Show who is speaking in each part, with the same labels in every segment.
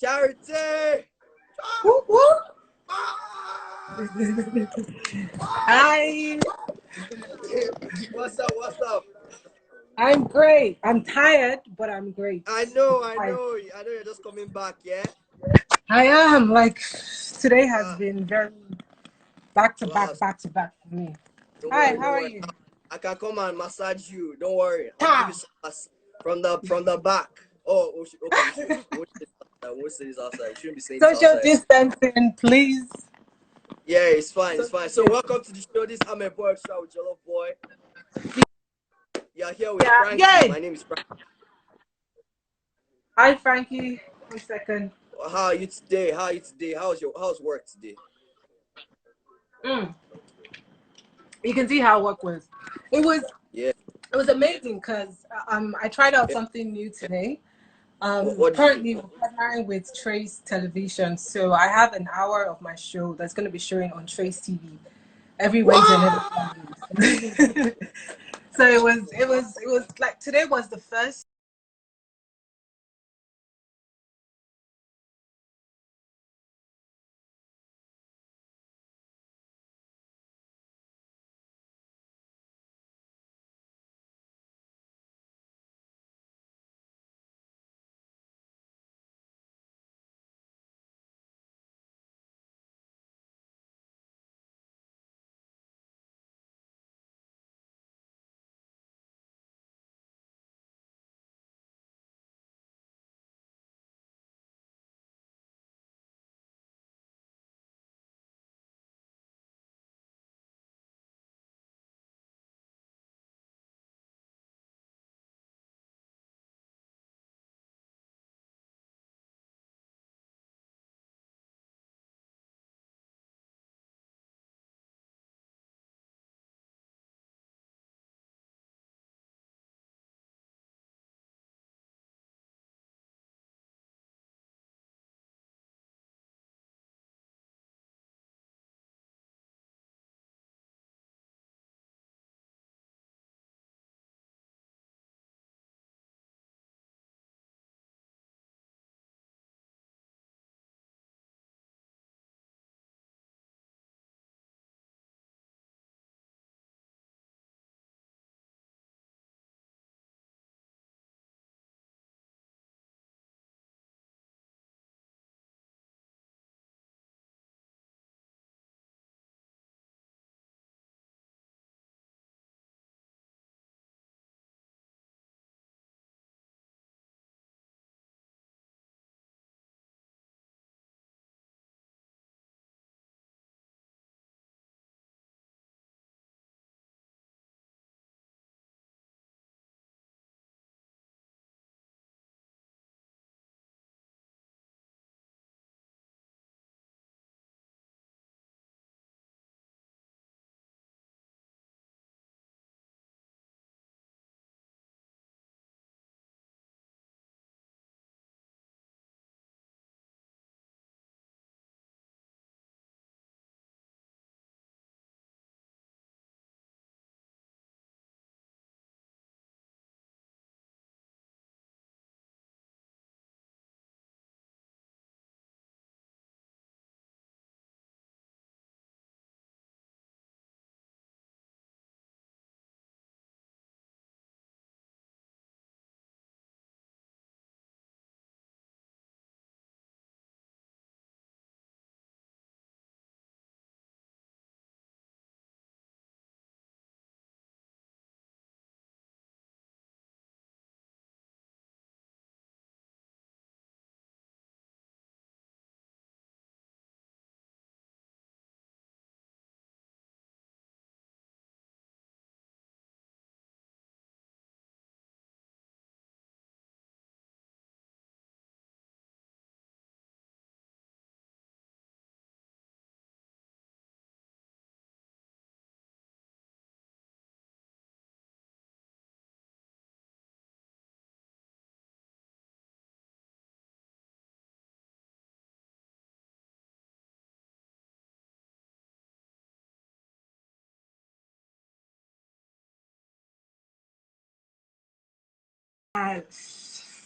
Speaker 1: Charity!
Speaker 2: Whoop, whoop.
Speaker 1: Ah!
Speaker 2: Hi,
Speaker 1: What's up? What's up?
Speaker 2: I'm great. I'm tired, but I'm great.
Speaker 1: I know, I
Speaker 2: Hi.
Speaker 1: know, I know you're just coming back, yeah?
Speaker 2: I am like today has
Speaker 1: Ah,
Speaker 2: been very back to
Speaker 1: wow.
Speaker 2: back, back to back for me.
Speaker 1: Don't
Speaker 2: Hi,
Speaker 1: worry,
Speaker 2: how
Speaker 1: don't
Speaker 2: are
Speaker 1: worry.
Speaker 2: you?
Speaker 1: I can come and massage you. Don't worry. I'll give you
Speaker 2: Ta.
Speaker 1: some from the back. Oh, okay. We should say this outside. We shouldn't be saying this
Speaker 2: Social
Speaker 1: outside.
Speaker 2: distancing, please.
Speaker 1: Yeah, it's fine, it's
Speaker 2: Social
Speaker 1: fine. So
Speaker 2: distancing.
Speaker 1: welcome to the show. This is Boy Extra with Jollof Boy. You're here with
Speaker 2: Yeah,
Speaker 1: Frankie.
Speaker 2: yay.
Speaker 1: My name is Frankie.
Speaker 2: Hi, Frankie. 1 second.
Speaker 1: How are you today? How are you today? How's work today?
Speaker 2: Mm. You can see how work was. It was
Speaker 1: Yeah.
Speaker 2: it was amazing because I tried out something new today.
Speaker 1: What did you do?
Speaker 2: Currently we're partnering with Trace Television, so I have an hour of my show that's going to be showing on Trace TV every Wednesday and every
Speaker 1: Wow!
Speaker 2: Friday. So it was like today was the first.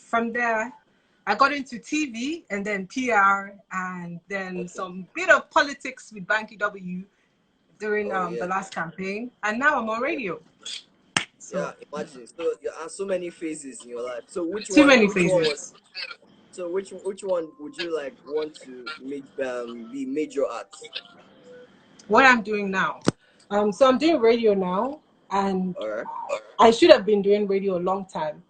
Speaker 2: From there, I got into TV and then PR and then some bit of politics with Banky W during the last campaign, and now I'm on radio.
Speaker 1: Yeah,
Speaker 2: So
Speaker 1: imagine. So you have so many phases in your life. So
Speaker 2: too many
Speaker 1: which one was
Speaker 2: phases.
Speaker 1: so which one would you like want to be major at?
Speaker 2: What I'm doing now. So I'm doing radio now, and
Speaker 1: All right.
Speaker 2: I should have been doing radio a long time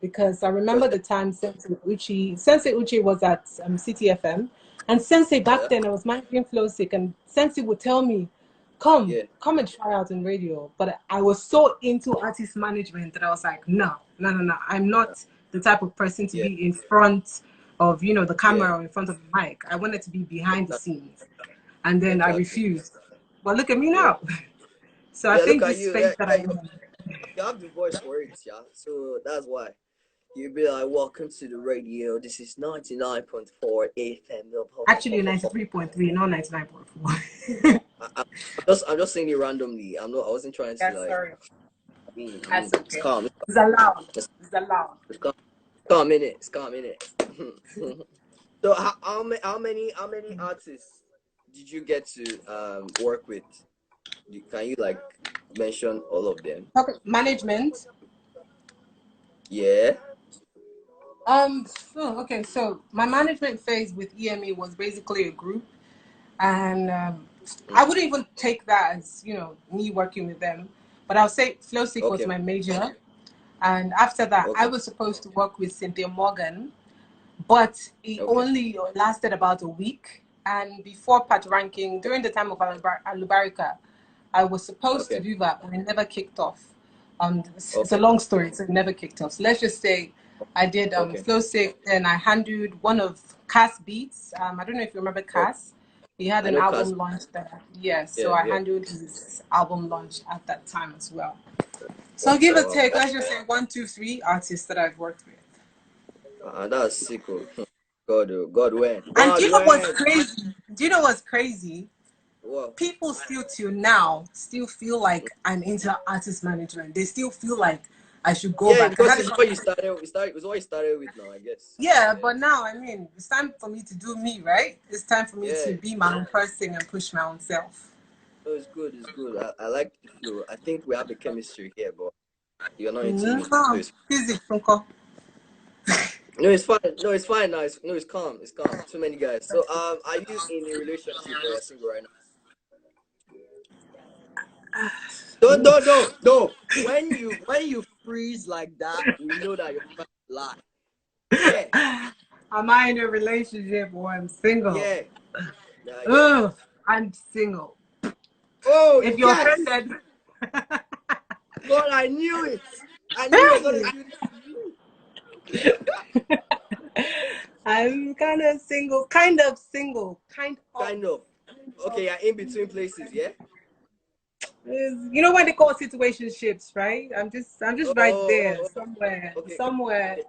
Speaker 2: because I remember the time Sensei Uchi was at CTFM, and Sensei back
Speaker 1: Yeah.
Speaker 2: then I was managing Flow Sick, and Sensei would tell me, "Come,
Speaker 1: Yeah.
Speaker 2: come and try out in radio." But I was so into artist management that I was like, "No, no, no, no! I'm not the type of person to
Speaker 1: Yeah.
Speaker 2: be in front of the
Speaker 1: Yeah.
Speaker 2: camera or in front of the mic. I wanted to be behind the
Speaker 1: Exactly.
Speaker 2: scenes." And then I
Speaker 1: Exactly.
Speaker 2: refused. But look at me
Speaker 1: Yeah.
Speaker 2: now. So I
Speaker 1: Yeah. Look
Speaker 2: think
Speaker 1: at
Speaker 2: this
Speaker 1: you.
Speaker 2: space
Speaker 1: Yeah.
Speaker 2: that
Speaker 1: Yeah.
Speaker 2: I'm in,
Speaker 1: You have the voice for it, yeah. So that's why you'll be like, "Welcome to the radio. This is 99.4 FM."
Speaker 2: actually 93.3, not 99.4.
Speaker 1: I'm just saying it randomly. I wasn't trying to
Speaker 2: Yeah,
Speaker 1: like.
Speaker 2: sorry.
Speaker 1: I mean,
Speaker 2: That's
Speaker 1: it's
Speaker 2: okay.
Speaker 1: calm.
Speaker 2: It's allowed.
Speaker 1: It's,
Speaker 2: It's allowed.
Speaker 1: it's calm. Calm in it. It's calm in it. So how many artists did you get to work with? Can you like mention all of them?
Speaker 2: Okay. Management.
Speaker 1: Yeah.
Speaker 2: Okay. So my management phase with EME was basically a group, and I wouldn't even take that as me working with them, but I'll say Flowsick was
Speaker 1: Okay.
Speaker 2: my major, and after that I
Speaker 1: Okay.
Speaker 2: was supposed to work with Cynthia Morgan, but it
Speaker 1: Okay.
Speaker 2: only lasted about a week. And before Pat Ranking, during the time of Alubarika, I was supposed to
Speaker 1: Okay.
Speaker 2: do that, but it never kicked off. It's a
Speaker 1: Okay.
Speaker 2: long story, so it never kicked off. So let's just say I did
Speaker 1: Okay.
Speaker 2: Flow Safe, and I handled one of Cass Beats. I don't know if you remember
Speaker 1: Okay.
Speaker 2: Cass. He had
Speaker 1: I
Speaker 2: an
Speaker 1: know Cas.
Speaker 2: album launch there. Yes, so
Speaker 1: Yeah.
Speaker 2: I
Speaker 1: Yeah.
Speaker 2: handled his album launch at that time as well. So give or
Speaker 1: Wow.
Speaker 2: take, let's just say 1, 2, 3 artists that I've worked with.
Speaker 1: That's sick. Oh. God. Oh. God when.
Speaker 2: And do
Speaker 1: God
Speaker 2: you know what's
Speaker 1: when.
Speaker 2: crazy? Do you know what's crazy?
Speaker 1: Wow.
Speaker 2: People still till now still feel like I'm into artist management. They still feel like I should go
Speaker 1: Yeah,
Speaker 2: back. And
Speaker 1: because
Speaker 2: that
Speaker 1: it's
Speaker 2: is what,
Speaker 1: what you started. It's what you started with now, I guess.
Speaker 2: yeah, but now I mean it's time for me to do me, right? It's time for me
Speaker 1: Yeah.
Speaker 2: to be my own person and push my own self.
Speaker 1: No, it's good. It's good. I like the flow. I think we have a chemistry here, but you're not into me. So
Speaker 2: No,
Speaker 1: it's
Speaker 2: physics, uncle.
Speaker 1: no, it's fine. No, it's fine now. It's calm. It's calm. Too many guys. So are you in a relationship or you're single right now? No. When you freeze like that, we know that you're trying to lie. Yeah.
Speaker 2: Am I in a relationship or I'm single?
Speaker 1: Yeah. Yeah.
Speaker 2: Ugh, I'm single.
Speaker 1: Oh
Speaker 2: If you're
Speaker 1: yes.
Speaker 2: offended,
Speaker 1: God, I knew it. I knew you were gonna do
Speaker 2: I'm kind of single, kind of single,
Speaker 1: kind of. Okay, you're in between places, yeah?
Speaker 2: You know what they call situationships, right? I'm just right there,
Speaker 1: Oh, okay.
Speaker 2: somewhere.
Speaker 1: Can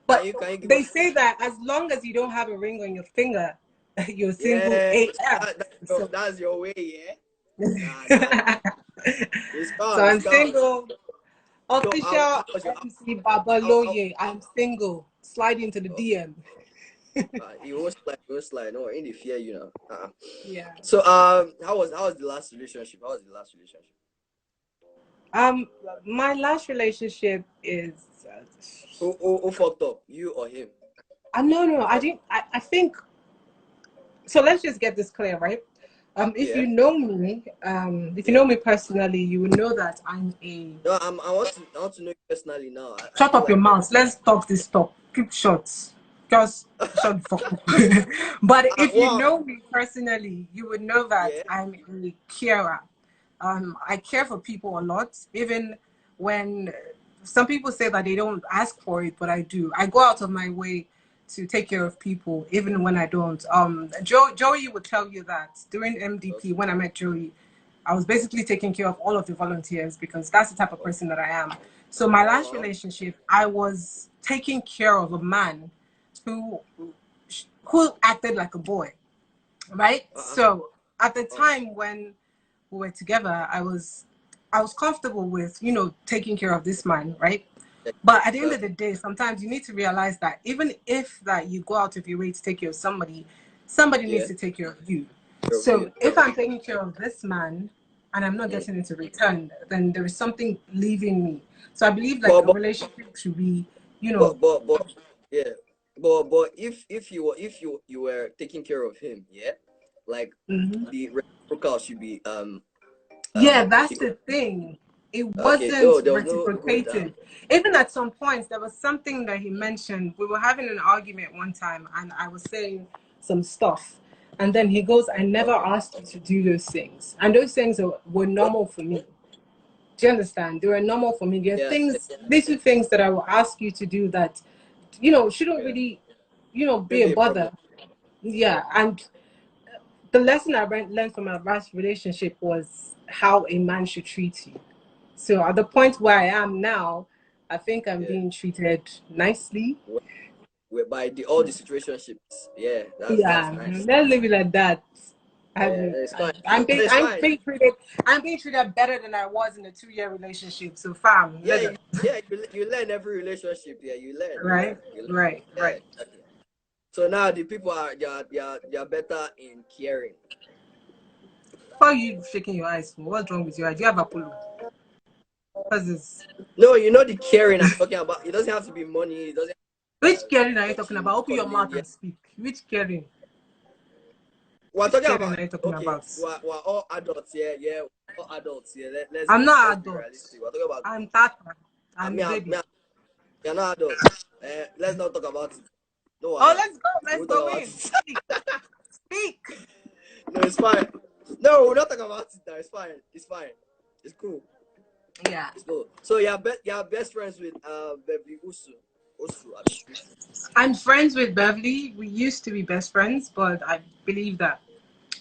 Speaker 2: But
Speaker 1: you can you give
Speaker 2: they
Speaker 1: us?
Speaker 2: say that as long as you don't have a ring on your finger, you're single
Speaker 1: Yeah,
Speaker 2: AF. So,
Speaker 1: that's your way, yeah. Nah. It's
Speaker 2: so
Speaker 1: calm. It's
Speaker 2: I'm
Speaker 1: calm.
Speaker 2: single.
Speaker 1: So
Speaker 2: Official
Speaker 1: how was your
Speaker 2: MC
Speaker 1: how
Speaker 2: Babaloye. I'm single. Slide into the
Speaker 1: okay?
Speaker 2: DM.
Speaker 1: You won't slide. No, in the fear, you know.
Speaker 2: Yeah.
Speaker 1: So how was the last relationship? How was the last relationship?
Speaker 2: Um, my last relationship is.
Speaker 1: Who fucked up? You or him?
Speaker 2: No, I didn't. I think so. Let's just get this clear, right? If
Speaker 1: Yeah.
Speaker 2: you know me, if you
Speaker 1: Yeah.
Speaker 2: know me personally, you would know that I'm a.
Speaker 1: No, I want to know you personally now. I
Speaker 2: Shut
Speaker 1: feel
Speaker 2: up your
Speaker 1: like
Speaker 2: mouth. Let's talk this talk. Keep short. Just shut the fuck up. But if you
Speaker 1: wow.
Speaker 2: know me personally, you would know that
Speaker 1: Yeah.
Speaker 2: I'm a carer. I care for people a lot, even when some people say that they don't ask for it, but I do. I go out of my way to take care of people, even when I don't. Joey would tell you that during
Speaker 1: Okay.
Speaker 2: MDP, when I met Joey, I was basically taking care of all of the volunteers because that's the type of person that I am. So my
Speaker 1: Oh,
Speaker 2: last
Speaker 1: wow.
Speaker 2: relationship, I was taking care of a man who who acted like a boy, right?
Speaker 1: Uh-uh.
Speaker 2: So at the
Speaker 1: Oh,
Speaker 2: time when we were together, I was comfortable with taking care of this man, right? But at the end of the day, sometimes you need to realize that even if that you go out of your way to take care of somebody, somebody needs to take care of you. So if I'm taking care of this man and I'm not getting it in return, then there is something leaving me. So I believe like a relationship should be, you know.
Speaker 1: But if you were taking care of him, like the reciprocal should be
Speaker 2: yeah, that's the thing. It wasn't
Speaker 1: there was
Speaker 2: reciprocated. Even at some points, there was something that he mentioned. We were having an argument one time, and I was saying some stuff. And then he goes, I never asked you to do those things. And those things were normal for me. Do you understand? They were normal for me. There are things, little things that I will ask you to do that, you know, shouldn't really, you know, be a bother. Yeah. And the lesson I learned from my last relationship was how a man should treat you. So at the point where I am now, I think I'm being treated nicely.
Speaker 1: By all the situationships. That's nice.
Speaker 2: Let's leave it like that.
Speaker 1: It's fine.
Speaker 2: I'm being treated better than I was in a 2-year relationship. So fam,
Speaker 1: you learn every relationship. You learn.
Speaker 2: Right.
Speaker 1: So now the people are they're better in caring.
Speaker 2: How are you shaking your eyes for? What's wrong with you? Do you have Apollo?
Speaker 1: No, you know the caring I'm talking about. It doesn't have to be money. It doesn't.
Speaker 2: Which caring are you talking about? Open your mouth and speak. Which caring?
Speaker 1: We're talking about. We're all adults here. Yeah, all adults here.
Speaker 2: I'm not adult.
Speaker 1: We're talking about.
Speaker 2: I'm Tata. I'm baby.
Speaker 1: You're not adult. Let's not talk about it. No,
Speaker 2: let's go. Let's go in. Speak.
Speaker 1: No, it's fine. No, we're not talking about it now. It's fine. It's cool.
Speaker 2: Yeah.
Speaker 1: It's cool. So you're best friends with Beverly Usu.
Speaker 2: I'm friends with Beverly. We used to be best friends, but I believe that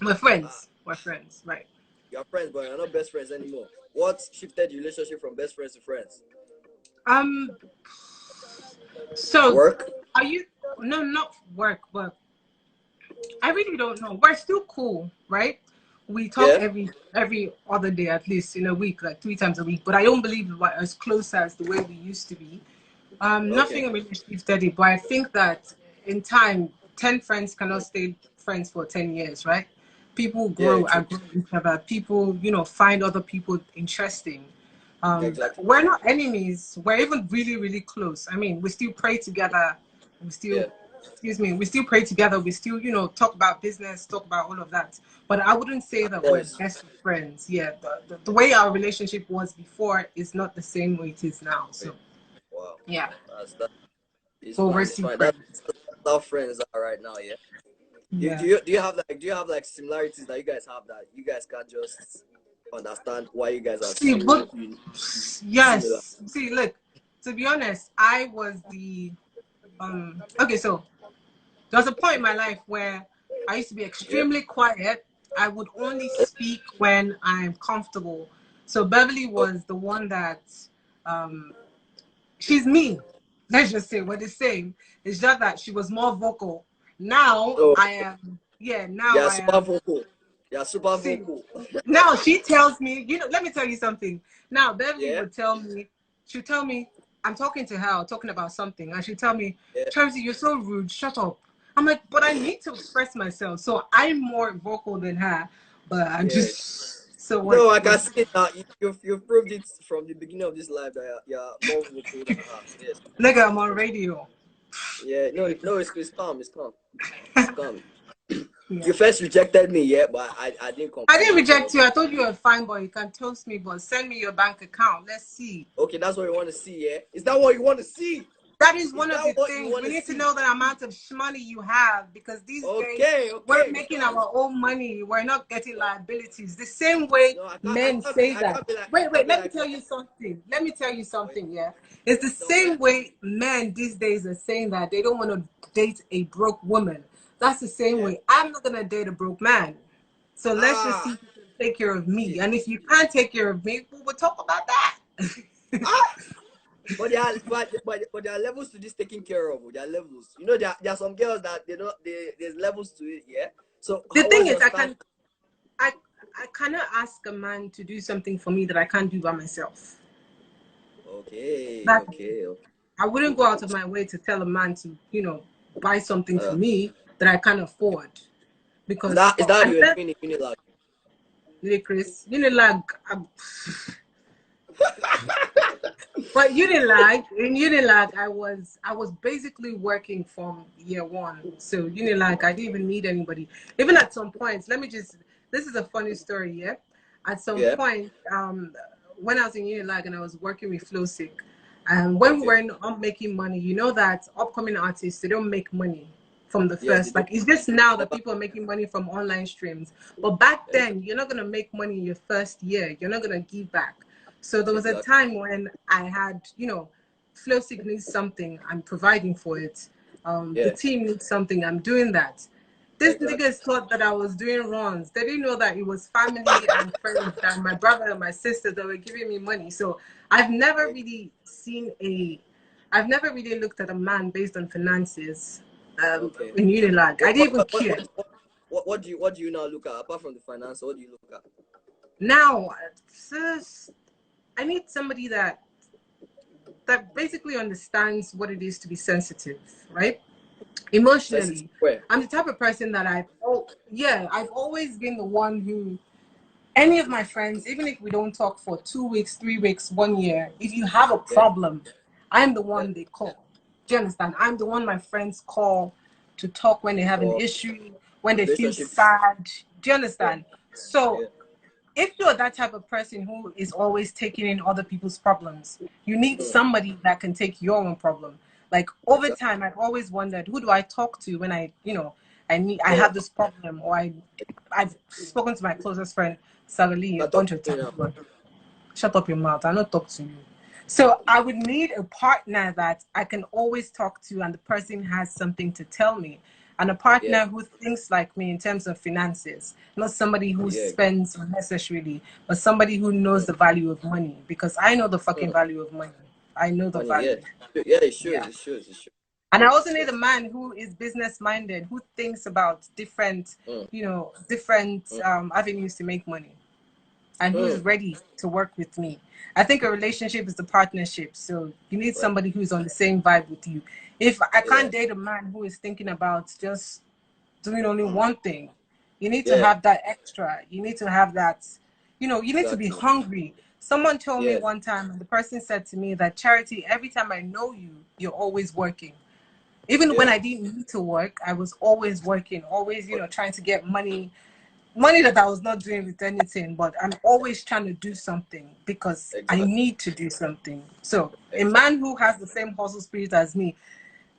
Speaker 2: we're friends. We're friends, right?
Speaker 1: You're friends, but you're not best friends anymore. What shifted your relationship from best friends to friends?
Speaker 2: So
Speaker 1: work?
Speaker 2: Are you? No, not work, but I really don't know. We're still cool, right? We talk every other day, at least in a week, like 3 times a week. But I don't believe we're as close as the way we used to be. Nothing really steady, but I think that in time, 10 friends cannot stay friends for 10 years, right? People grow and grow each other. People, you know, find other people interesting. We're not enemies. We're even really, really close. I mean, we still pray together. We still, we still pray together. We still, you know, talk about business, talk about all of that. But I wouldn't say that we're best friends. Yeah, the way our relationship was before is not the same way it is now. So, yeah.
Speaker 1: So we're still friends. That's how friends are right now. Do you have like similarities that you guys have that you guys can't just understand why you guys are
Speaker 2: similar? See, look, to be honest, I was the okay, so there was a point in my life where I used to be extremely quiet. I would only speak when I'm comfortable. So Beverly was the one that she's me. Let's just say we're the same. It's just that she was more vocal. Now I am
Speaker 1: super vocal. Yeah, super vocal.
Speaker 2: Now she tells me, you know, let me tell you something. Now Beverly would tell me, she'll tell me, I'm talking to her, talking about something, and she'll tell me, Charity, you're so rude, shut up. I'm like, but I need to express myself. So I'm more vocal than her, but I'm just
Speaker 1: no, I can see it now. You've proved it from the beginning of this live that you're more vocal than her. Yes.
Speaker 2: Look, I'm on radio.
Speaker 1: Yeah, no, it's calm. It's calm. You first rejected me, but I didn't come.
Speaker 2: I didn't reject you. I told you you're a fine boy. You can toast me, but send me your bank account. Let's see.
Speaker 1: Okay, that's what you want to see, yeah? Is that what you want to see?
Speaker 2: That is one of the things. We need to know the amount of money you have, because these days we're making our own money. We're not getting liabilities. The same way men say that. Wait, let me tell you something. Yeah. It's the same way men these days are saying that they don't want to date a broke woman. That's the same way. I'm not going to date a broke man. So let's just see if you can take care of me. And if you can't take care of me, we'll talk about that.
Speaker 1: But there are levels to this taking care of. There are levels. You know, there are some girls that there's levels to it, yeah? So
Speaker 2: the thing is, I cannot ask a man to do something for me that I can't do by myself.
Speaker 1: Okay,
Speaker 2: That
Speaker 1: okay, okay.
Speaker 2: I wouldn't go out of my way to tell a man to, buy something for me that I can't afford. Because
Speaker 1: Is that what you were
Speaker 2: unless,
Speaker 1: doing in Unilag?
Speaker 2: Chris, Unilag, but Unilag, in Unilag, I was basically working from year one. So Unilag, I didn't even need anybody. Even at some points, this is a funny story, yeah. At some
Speaker 1: Yeah.
Speaker 2: point, when I was in Unilag and I was working with Flowsick, when we
Speaker 1: Okay.
Speaker 2: were not making money, you know that upcoming artists, they don't make money from the
Speaker 1: Yes, they
Speaker 2: first.
Speaker 1: do.
Speaker 2: Like, it's just now that people are making money from online streams. But back
Speaker 1: Exactly.
Speaker 2: then, you're not gonna make money in your first year. You're not gonna give back. So there was a
Speaker 1: Exactly.
Speaker 2: time when I had, Flowsick needs something, I'm providing for it. The
Speaker 1: Yeah.
Speaker 2: team needs something, I'm doing that. These
Speaker 1: Exactly.
Speaker 2: niggas thought that I was doing runs. They didn't know that it was family and friends, that my brother and my sister that were giving me money. So I've never really I've never really looked at a man based on finances
Speaker 1: Okay.
Speaker 2: in Unilag. I
Speaker 1: What
Speaker 2: didn't even
Speaker 1: what what
Speaker 2: care.
Speaker 1: what what do you now look at apart from the finance? What do you look at?
Speaker 2: Now, sis, I need somebody that basically understands what it is to be sensitive, right?
Speaker 1: Sensitive
Speaker 2: Emotionally.
Speaker 1: where?
Speaker 2: I'm the type of person that I've always been the one who, any of my friends, even if we don't talk for 2 weeks, 3 weeks, 1 year, if you have a
Speaker 1: Yeah.
Speaker 2: problem, I'm the
Speaker 1: Yeah.
Speaker 2: one they call. Do you understand? I'm the one my friends call to talk when they have an
Speaker 1: For
Speaker 2: issue, when they feel
Speaker 1: relationship.
Speaker 2: sad. Do you
Speaker 1: Yeah.
Speaker 2: understand? So
Speaker 1: Yeah.
Speaker 2: if you're that type of person who is always taking in other people's problems, you need
Speaker 1: Mm.
Speaker 2: somebody that can take your own problem. Like over
Speaker 1: Exactly.
Speaker 2: time, I've always wondered, who do I talk to when I
Speaker 1: For
Speaker 2: have this problem, or I've spoken to my closest friend, Sarali, a
Speaker 1: now talk
Speaker 2: bunch
Speaker 1: to
Speaker 2: of
Speaker 1: me
Speaker 2: times.
Speaker 1: now.
Speaker 2: But shut up your mouth. I don't talk to you. So I would need a partner that I can always talk to, and the person has something to tell me. And a
Speaker 1: Yeah.
Speaker 2: partner who thinks like me in terms of finances, not somebody who
Speaker 1: Yeah.
Speaker 2: spends unnecessarily, but somebody who knows
Speaker 1: Mm.
Speaker 2: the value of money. Because I know the fucking
Speaker 1: Mm.
Speaker 2: value of money. I know the
Speaker 1: Money. Yeah.
Speaker 2: value.
Speaker 1: Yeah. It shows.
Speaker 2: Yeah.
Speaker 1: It shows. It shows.
Speaker 2: And I also need a
Speaker 1: Yes.
Speaker 2: man who is business minded, who thinks about different,
Speaker 1: Mm.
Speaker 2: different
Speaker 1: Mm.
Speaker 2: avenues to make money, and who is
Speaker 1: Mm.
Speaker 2: ready to work with me. I think a relationship is a partnership. So you need
Speaker 1: Right.
Speaker 2: somebody who's on the same vibe with you. If I can't
Speaker 1: Yeah.
Speaker 2: date a man who is thinking about just doing only one thing, you need to
Speaker 1: Yeah.
Speaker 2: have that extra. You need to have that, you need to be
Speaker 1: Exactly.
Speaker 2: hungry. Someone told me
Speaker 1: Yes.
Speaker 2: one time, and the person said to me that, Charity, every time I know you, you're always working. Even when
Speaker 1: Yeah.
Speaker 2: I didn't need to work, I was always working, always, trying to get money that I was not doing with anything, but I'm always trying to do something because I
Speaker 1: Exactly.
Speaker 2: need to do something. So a
Speaker 1: Exactly.
Speaker 2: man who has the same hustle spirit as me,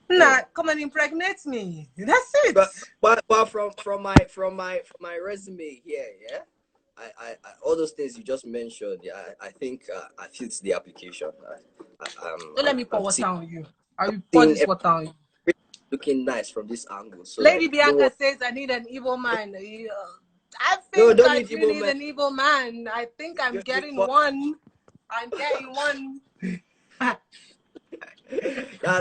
Speaker 1: Mm.
Speaker 2: nah, come and impregnate me. That's it.
Speaker 1: But from my resume here, yeah, all those things you just mentioned, yeah, I think I fit the application.
Speaker 2: Don't let me pour
Speaker 1: I'm
Speaker 2: water on you. I will pour
Speaker 1: seeing
Speaker 2: this water on you.
Speaker 1: everything looking nice from this angle. So
Speaker 2: Lady
Speaker 1: like, don't
Speaker 2: Bianca
Speaker 1: worry.
Speaker 2: says I need an evil man. I
Speaker 1: No,
Speaker 2: think
Speaker 1: don't
Speaker 2: I
Speaker 1: need
Speaker 2: do
Speaker 1: Igbo
Speaker 2: need
Speaker 1: man.
Speaker 2: an evil man. I think I'm getting
Speaker 1: But
Speaker 2: one. I'm getting one.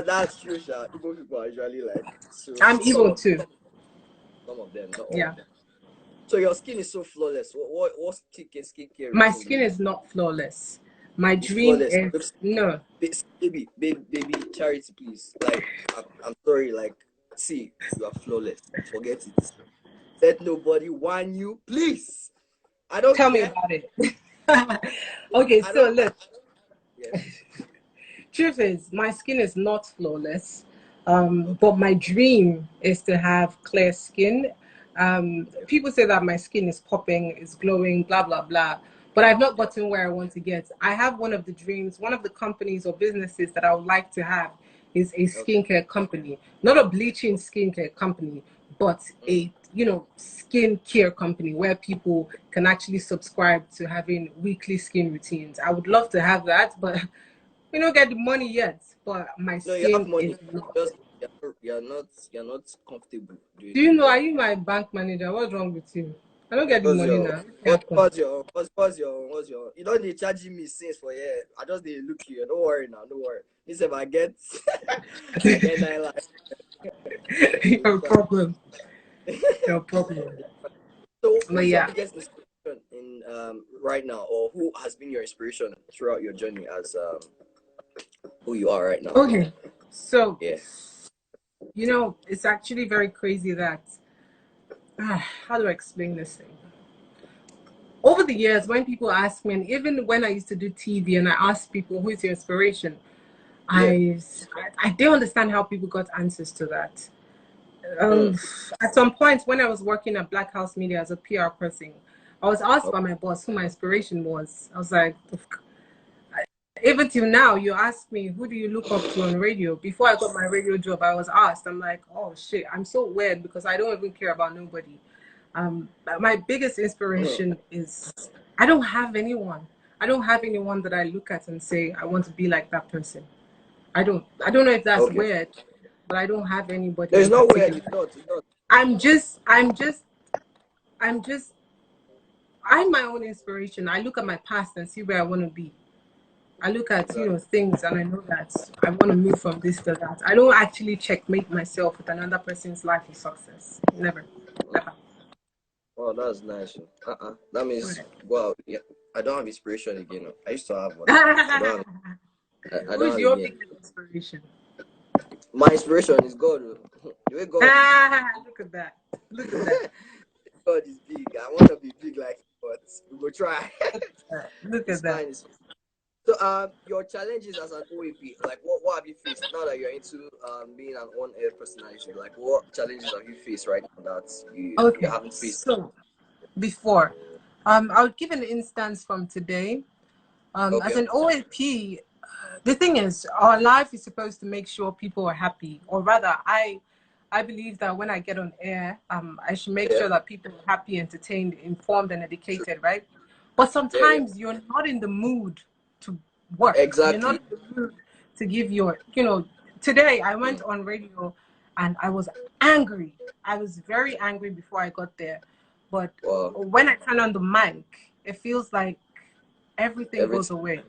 Speaker 1: that's true, Sha. Igbo people are usually like so.
Speaker 2: I'm
Speaker 1: Some
Speaker 2: evil
Speaker 1: of
Speaker 2: too.
Speaker 1: them, not all
Speaker 2: Yeah.
Speaker 1: of them. So your skin is so flawless. What skincare
Speaker 2: My
Speaker 1: routine do
Speaker 2: skin
Speaker 1: you
Speaker 2: is
Speaker 1: use?
Speaker 2: not flawless. My
Speaker 1: It's
Speaker 2: dream
Speaker 1: flawless.
Speaker 2: is no.
Speaker 1: Baby, Charity, please. Like, I'm sorry. Like, see, you are flawless. Forget it. Let nobody whine you, please. I don't
Speaker 2: Tell me
Speaker 1: care.
Speaker 2: about it. Okay,
Speaker 1: I
Speaker 2: so
Speaker 1: don't.
Speaker 2: look,
Speaker 1: Yeah.
Speaker 2: truth is, my skin is not flawless.
Speaker 1: Okay.
Speaker 2: But my dream is to have clear skin.
Speaker 1: Okay.
Speaker 2: People say that my skin is popping, is glowing, blah blah blah. But I've not
Speaker 1: Yeah.
Speaker 2: gotten where I want to get. I have one of the dreams, one of the companies or businesses that I would like to have is a
Speaker 1: Okay.
Speaker 2: skincare company, not a bleaching skincare company, but
Speaker 1: Mm.
Speaker 2: a skin care company where people can actually subscribe to having weekly skin routines. I would love to have that, but we don't get the money yet. But my
Speaker 1: No, you have
Speaker 2: skin is
Speaker 1: money.
Speaker 2: not.
Speaker 1: Just you're not comfortable
Speaker 2: Do
Speaker 1: doing
Speaker 2: you
Speaker 1: it.
Speaker 2: know? Are you my bank manager? What's wrong with you? I don't get the
Speaker 1: What's
Speaker 2: money
Speaker 1: your
Speaker 2: now. Yeah,
Speaker 1: what's your you don't need charging me since for yeah. I just need to look here. Don't worry now, don't worry. This if I get I get 9 lives.
Speaker 2: your problem. Your problem.
Speaker 1: So
Speaker 2: But
Speaker 1: who's your
Speaker 2: yeah,
Speaker 1: biggest inspiration in right now, or who has been your inspiration throughout your journey as who you are right now.
Speaker 2: Okay. So,
Speaker 1: Yeah.
Speaker 2: you know, it's actually very crazy that, how do I explain this thing? Over the years, when people ask me, and even when I used to do TV and I asked people, who is your inspiration?
Speaker 1: Yeah.
Speaker 2: I didn't understand how people got answers to that.
Speaker 1: Mm.
Speaker 2: At some point, when I was working at Black House Media as a PR person, I was asked by my boss who my inspiration was. I was like, even till now, you ask me, who do you look up to on radio? Before I got my radio job, I was asked. I'm like, oh shit, I'm so weird because I don't even care about nobody. My biggest
Speaker 1: Mm.
Speaker 2: inspiration is I don't have anyone. I don't have anyone that I look at and say I want to be like that person. I don't. I don't know if that's
Speaker 1: Okay.
Speaker 2: weird, but I don't have anybody
Speaker 1: No, it's
Speaker 2: in
Speaker 1: not weird.
Speaker 2: particular.
Speaker 1: It's not. It's not.
Speaker 2: I'm just. I'm just. I'm my own inspiration. I look at my past and see where I want to be. I look at, you
Speaker 1: Exactly.
Speaker 2: know, things and I know that I want to move from this to that. I don't actually checkmate myself with another person's life or success. Never. Never.
Speaker 1: Oh, that's nice. That means,
Speaker 2: Right.
Speaker 1: well, yeah. I don't have inspiration again. I used to have one. I don't have. I don't
Speaker 2: Who's
Speaker 1: have
Speaker 2: your
Speaker 1: again.
Speaker 2: biggest inspiration?
Speaker 1: My inspiration is God. The way God is.
Speaker 2: Look at that. Look at that.
Speaker 1: God is big. I want to be big like him, but we will try.
Speaker 2: Look
Speaker 1: It's
Speaker 2: at that.
Speaker 1: fine. It's fine. So, your challenges as an OAP, like what have you faced now that you're into being an on-air personality? Like, what challenges have you faced right now that you
Speaker 2: Okay.
Speaker 1: haven't faced?
Speaker 2: So before, I'll give an instance from today. As
Speaker 1: Okay.
Speaker 2: an OAP, the thing is, our life is supposed to make sure people are happy, or rather, I believe that when I get on air, I should make
Speaker 1: Yeah.
Speaker 2: sure that people are happy, entertained, informed, and
Speaker 1: True.
Speaker 2: educated, right? But
Speaker 1: Yeah. Yeah.
Speaker 2: sometimes you're not in the mood to work. You're not
Speaker 1: Exactly.
Speaker 2: in the mood to give your, you know, today I
Speaker 1: Mm.
Speaker 2: went on radio and I was angry. I was very angry before I got there. But
Speaker 1: Wow.
Speaker 2: when I turn on the mic, it feels like everything goes
Speaker 1: Everything.
Speaker 2: away.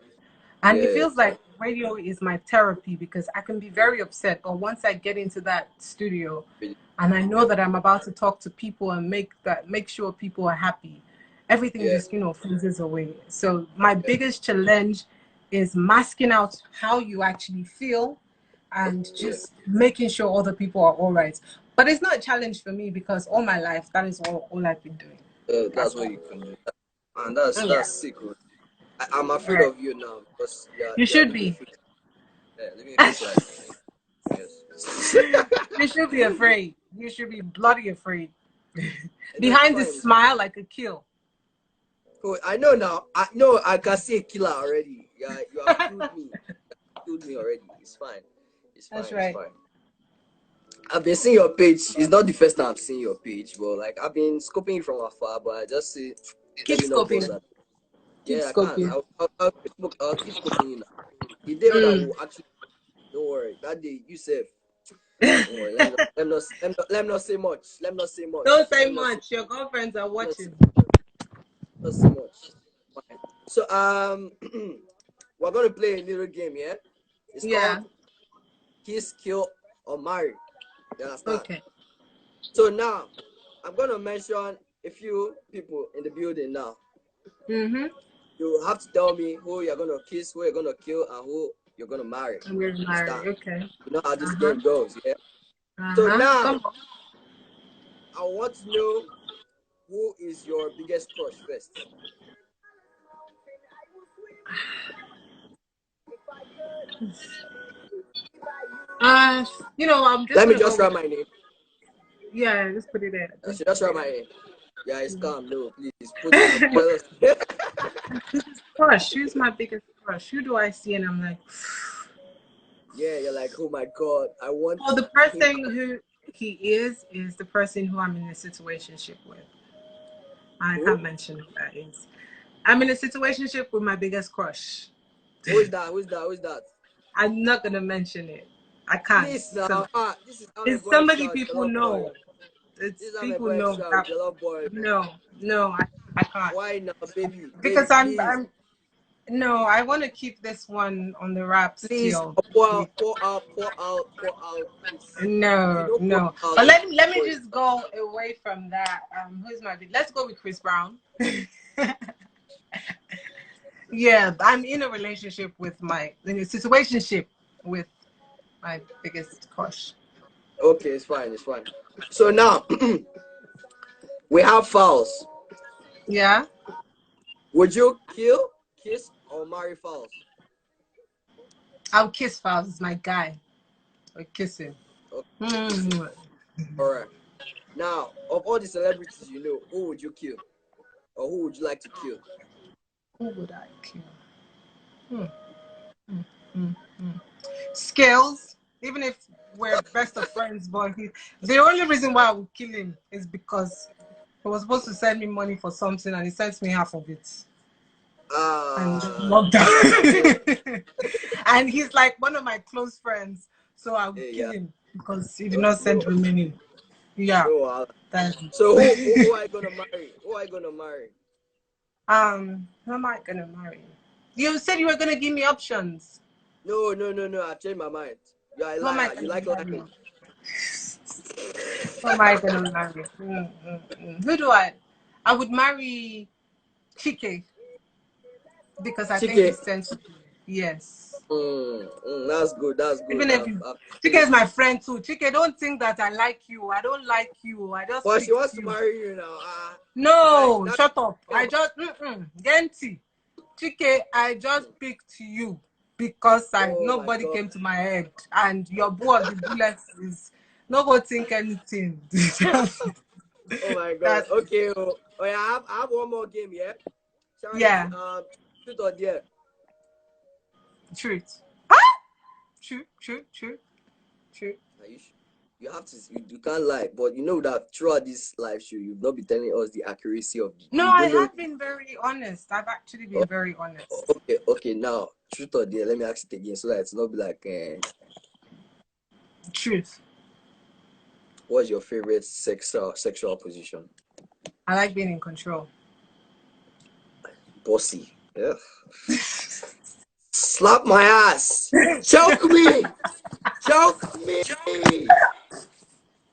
Speaker 2: And it
Speaker 1: Yeah.
Speaker 2: feels like radio is my therapy because I can be very upset. But once I get into that studio
Speaker 1: Really.
Speaker 2: and I know
Speaker 1: Yeah.
Speaker 2: that I'm about to talk to people and make sure people are happy, everything
Speaker 1: Yeah.
Speaker 2: just, you know, freezes away. So my biggest challenge is masking out how you actually feel and
Speaker 1: Yeah.
Speaker 2: just making sure other people are all right. But it's not a challenge for me because all my life that is all I've been doing.
Speaker 1: That's
Speaker 2: That's
Speaker 1: what
Speaker 2: all.
Speaker 1: you can do. And that's
Speaker 2: Yeah.
Speaker 1: sick. I'm
Speaker 2: All
Speaker 1: afraid
Speaker 2: right.
Speaker 1: of you now because
Speaker 2: You
Speaker 1: you're
Speaker 2: should
Speaker 1: living a
Speaker 2: be.
Speaker 1: fake. Yeah, living a fake life. Yes.
Speaker 2: You should be afraid. You should be bloody afraid.
Speaker 1: No, it's
Speaker 2: Behind
Speaker 1: fine.
Speaker 2: this
Speaker 1: It's fine.
Speaker 2: smile, like a kill.
Speaker 1: Oh, I know now. I know I can see a killer already. Yeah, you have killed me. Killed me already. It's fine. It's
Speaker 2: That's
Speaker 1: fine. It's
Speaker 2: right.
Speaker 1: fine. I've been seeing your page. It's not the first time I've seen your page, but like I've been scoping it from afar. But I just say, let
Speaker 2: Keep
Speaker 1: me not bust
Speaker 2: scoping.
Speaker 1: that.
Speaker 2: Keep
Speaker 1: Yeah, I can.
Speaker 2: scoping.
Speaker 1: I'll keep scoping you now. The day that
Speaker 2: Mm.
Speaker 1: will actually. Don't worry. That day you safe. Don't worry. Let me not say much. Let me not say much.
Speaker 2: Don't say
Speaker 1: Let me not say.
Speaker 2: much. Your girlfriends are
Speaker 1: Let me not say,
Speaker 2: watching.
Speaker 1: not say much. Fine. So we're gonna play a little game. Yeah, it's called
Speaker 2: Yeah.
Speaker 1: Kiss, Kill, or Marry. You understand?
Speaker 2: Okay.
Speaker 1: So now I'm gonna mention a few people in the building now.
Speaker 2: Mm-hmm.
Speaker 1: You have to tell me who you're gonna kiss, who you're gonna kill, and who you're gonna marry.
Speaker 2: I'm getting married.
Speaker 1: Understand?
Speaker 2: Okay.
Speaker 1: You know how this
Speaker 2: Uh-huh.
Speaker 1: game goes, yeah? So
Speaker 2: Uh-huh.
Speaker 1: now
Speaker 2: Come on.
Speaker 1: I want to know who is your biggest crush first.
Speaker 2: Uh, you know, I'm just
Speaker 1: Let me
Speaker 2: gonna
Speaker 1: just
Speaker 2: go with,
Speaker 1: write my name.
Speaker 2: yeah, just put it there.
Speaker 1: I
Speaker 2: Just
Speaker 1: should just
Speaker 2: put
Speaker 1: write
Speaker 2: it
Speaker 1: my name. Yeah, it's
Speaker 2: there.
Speaker 1: calm. No, please put it. Tell us.
Speaker 2: Biggest crush. Who's my biggest crush? Who do I see and I'm like,
Speaker 1: Yeah, you're like, oh my god, I want
Speaker 2: well, the
Speaker 1: him.
Speaker 2: person who he is the person who I'm in a situationship with. I
Speaker 1: Who?
Speaker 2: can't mention who that is. I'm in a situationship with my biggest crush.
Speaker 1: Who is that? Who is that? Who is that?
Speaker 2: I'm not gonna mention it. I can't
Speaker 1: Please
Speaker 2: because
Speaker 1: now. This is
Speaker 2: it's
Speaker 1: Amebo
Speaker 2: somebody
Speaker 1: Extra with
Speaker 2: people
Speaker 1: Jollof Boy.
Speaker 2: know. It's
Speaker 1: This is
Speaker 2: people
Speaker 1: Amebo
Speaker 2: know
Speaker 1: Extra with
Speaker 2: that.
Speaker 1: Jollof Boy.
Speaker 2: No, no, I can't
Speaker 1: Why now, baby?
Speaker 2: because
Speaker 1: Baby, please.
Speaker 2: I'm no. I want to keep this one on the wraps
Speaker 1: Please
Speaker 2: till.
Speaker 1: pour out, pour out, pour out, pour out. Please. If you
Speaker 2: No,
Speaker 1: don't pour
Speaker 2: no.
Speaker 1: out,
Speaker 2: But
Speaker 1: then
Speaker 2: let me
Speaker 1: pour it.
Speaker 2: just go away from that. Who's my big? Let's go with Chris Brown. Yeah, I'm in a relationship with in a situationship with my biggest crush.
Speaker 1: Okay, it's fine. It's fine. So now we have fouls.
Speaker 2: Yeah,
Speaker 1: Would you kill, kiss, or marry fouls?
Speaker 2: I'll kiss Fowls. It's my guy. I'll kiss him.
Speaker 1: Okay, kiss him.
Speaker 2: Mm.
Speaker 1: All right. Now, of all the celebrities you know, who would you kill, or who would you like to kill?
Speaker 2: Who would I kill? Hmm. Mm, mm, mm. Skills. Even if we're best of friends, but the only reason why I would kill him is because he was supposed to send me money for something and he sent me half of it. And
Speaker 1: Okay.
Speaker 2: lockdown. And he's like one of my close friends, so I would kill
Speaker 1: Yeah.
Speaker 2: him because he did
Speaker 1: Okay.
Speaker 2: not send remaining. Yeah,
Speaker 1: No.
Speaker 2: that's
Speaker 1: So who
Speaker 2: it.
Speaker 1: are you gonna marry? Who are you gonna marry?
Speaker 2: Who am I gonna marry? You said you were gonna give me options.
Speaker 1: No. I've changed my mind. You are a
Speaker 2: Who am I
Speaker 1: liar. You
Speaker 2: gonna
Speaker 1: like
Speaker 2: marry?
Speaker 1: lying.
Speaker 2: Who am I gonna marry? Who do I? I would marry Chike because I think
Speaker 1: Chike.
Speaker 2: he's sensitive. Yes.
Speaker 1: That's good. That's good.
Speaker 2: Even if
Speaker 1: I've
Speaker 2: Chike is my friend too. Chike, don't think that I like you. I don't like you. I just
Speaker 1: But she
Speaker 2: speak
Speaker 1: wants
Speaker 2: to
Speaker 1: to
Speaker 2: you.
Speaker 1: marry you now.
Speaker 2: No,
Speaker 1: That's
Speaker 2: shut up.
Speaker 1: come
Speaker 2: I just Genti. Chike, I just speak to you because
Speaker 1: Oh my
Speaker 2: nobody
Speaker 1: god.
Speaker 2: came to my head. And your boo of the bullets is nobody think anything.
Speaker 1: Oh my god.
Speaker 2: That's
Speaker 1: Okay. Oh yeah. I have one more game. Yeah. Shall we?
Speaker 2: yeah,
Speaker 1: Truth or dare?
Speaker 2: truth. True.
Speaker 1: Are you sure? You have to. You can't lie. But you know that throughout this live show, you've not been telling us the accuracy of the.
Speaker 2: No,
Speaker 1: You
Speaker 2: I
Speaker 1: don't know.
Speaker 2: have been very honest. I've actually
Speaker 1: Oh,
Speaker 2: been very honest.
Speaker 1: okay. Now, truth or dare? Let me ask it again so that it's not be like.
Speaker 2: Truth.
Speaker 1: What's your favorite sexual position?
Speaker 2: I like being in control.
Speaker 1: Bossy. Yeah. Slap my ass. Choke me. Choke me.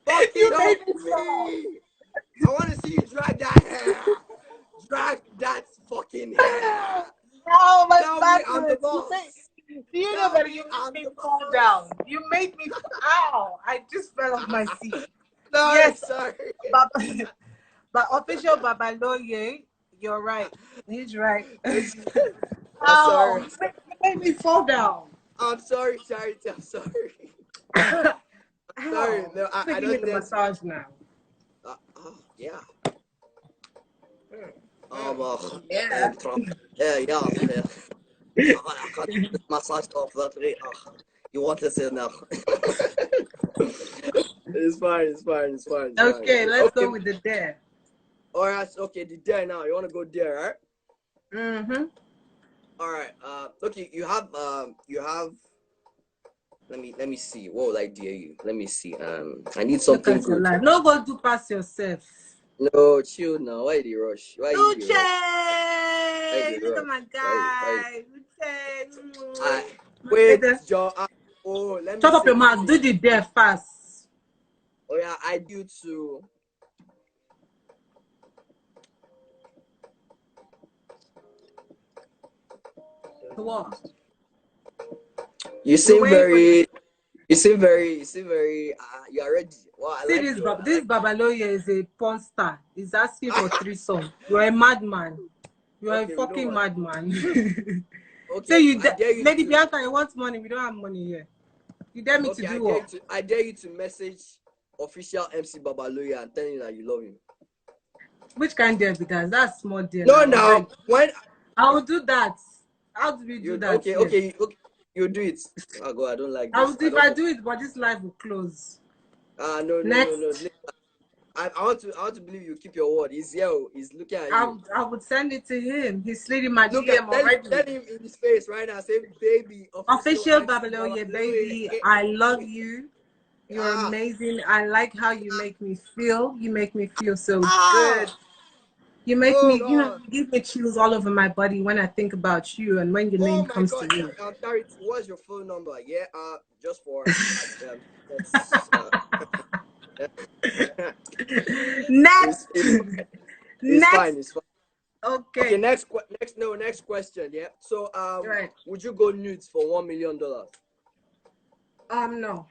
Speaker 1: Fucking
Speaker 2: You made
Speaker 1: choke
Speaker 2: me fall.
Speaker 1: me. I want to see you drag that hair. Drag that fucking hair.
Speaker 2: Oh my
Speaker 1: Tell me I'm the
Speaker 2: backwards.
Speaker 1: boss.
Speaker 2: Do you know
Speaker 1: Tell
Speaker 2: that you
Speaker 1: me
Speaker 2: made
Speaker 1: I'm
Speaker 2: me
Speaker 1: the
Speaker 2: fall
Speaker 1: boss.
Speaker 2: down? You made me ow! I just fell off my seat. Yes,
Speaker 1: Sorry.
Speaker 2: Baba, but official Babaloye, you're right. He's right.
Speaker 1: I'm sorry.
Speaker 2: Ow! You made me fall down.
Speaker 1: I'm sorry, Charity. I'm sorry. Sorry.
Speaker 2: Ow!
Speaker 1: No,
Speaker 2: They
Speaker 1: I
Speaker 2: give me
Speaker 1: don't
Speaker 2: the
Speaker 1: dance.
Speaker 2: massage now.
Speaker 1: Yeah.
Speaker 2: Yeah.
Speaker 1: Yeah. I can't do this massage off that way. You want to say now? It's fine.
Speaker 2: Okay, let's
Speaker 1: Okay.
Speaker 2: go with the dare.
Speaker 1: All right. Okay, the dare now. You want to go there, right?
Speaker 2: Mm-hmm.
Speaker 1: All right. Okay. You have. Let me see. What will I dare you? Let me see. I need
Speaker 2: Look
Speaker 1: something
Speaker 2: at your
Speaker 1: good.
Speaker 2: life. No go do pass yourself.
Speaker 1: No, chill now. Why the rush? Why you the
Speaker 2: Uche!
Speaker 1: rush? Why the
Speaker 2: Look at
Speaker 1: rush?
Speaker 2: my
Speaker 1: Why?
Speaker 2: guy.
Speaker 1: I
Speaker 2: Uche.
Speaker 1: wait, John. Oh, let me
Speaker 2: Chop up
Speaker 1: say
Speaker 2: your
Speaker 1: this
Speaker 2: mouth.
Speaker 1: thing.
Speaker 2: Do the dare fast.
Speaker 1: Oh yeah, I do too.
Speaker 2: What?
Speaker 1: You
Speaker 2: You
Speaker 1: seem
Speaker 2: wait for
Speaker 1: very. You are ready. Wow, I
Speaker 2: see
Speaker 1: like
Speaker 2: this
Speaker 1: your. I
Speaker 2: this
Speaker 1: like.
Speaker 2: Babaloye is a porn star. He's asking for threesome. You're a madman. You're a
Speaker 1: Okay, we don't
Speaker 2: fucking
Speaker 1: want.
Speaker 2: madman.
Speaker 1: Okay,
Speaker 2: Say
Speaker 1: I dare you
Speaker 2: Lady
Speaker 1: to.
Speaker 2: Bianca, you want money? We don't have money here. You dare me to
Speaker 1: Okay,
Speaker 2: do what?
Speaker 1: I dare you to message official MC Babaloya and tell him that you love him.
Speaker 2: Which kind dare be that? That's small dare
Speaker 1: No,
Speaker 2: now.
Speaker 1: now
Speaker 2: Like,
Speaker 1: when
Speaker 2: I will do that. How do we do
Speaker 1: you
Speaker 2: that here?
Speaker 1: okay, you do it. Oh God, I don't like
Speaker 2: I will
Speaker 1: this.
Speaker 2: do if I do it, but this live will close.
Speaker 1: No.
Speaker 2: Next,
Speaker 1: I want to believe you keep your word. He's here. He's looking at you.
Speaker 2: I would send it to him. He's sliding my
Speaker 1: Look at
Speaker 2: DM already.
Speaker 1: tell him in his face right now. Say, baby, official
Speaker 2: Official
Speaker 1: MC
Speaker 2: Babaloye,
Speaker 1: Babaloya.
Speaker 2: baby, I love you. You're
Speaker 1: Ah,
Speaker 2: amazing. I like how you make me feel. You make me feel so
Speaker 1: ah.
Speaker 2: good. You make
Speaker 1: Oh
Speaker 2: me,
Speaker 1: God.
Speaker 2: you give me chills all over my body when I think about you and when your
Speaker 1: Oh
Speaker 2: name
Speaker 1: my
Speaker 2: comes to
Speaker 1: God.
Speaker 2: me.
Speaker 1: Charity, what's your phone number? Yeah. Just for that's
Speaker 2: Next,
Speaker 1: it's
Speaker 2: next,
Speaker 1: fine. It's fine. Okay,
Speaker 2: Okay.
Speaker 1: next question. Yeah. So
Speaker 2: Right.
Speaker 1: would you go nudes for $1 million?
Speaker 2: No.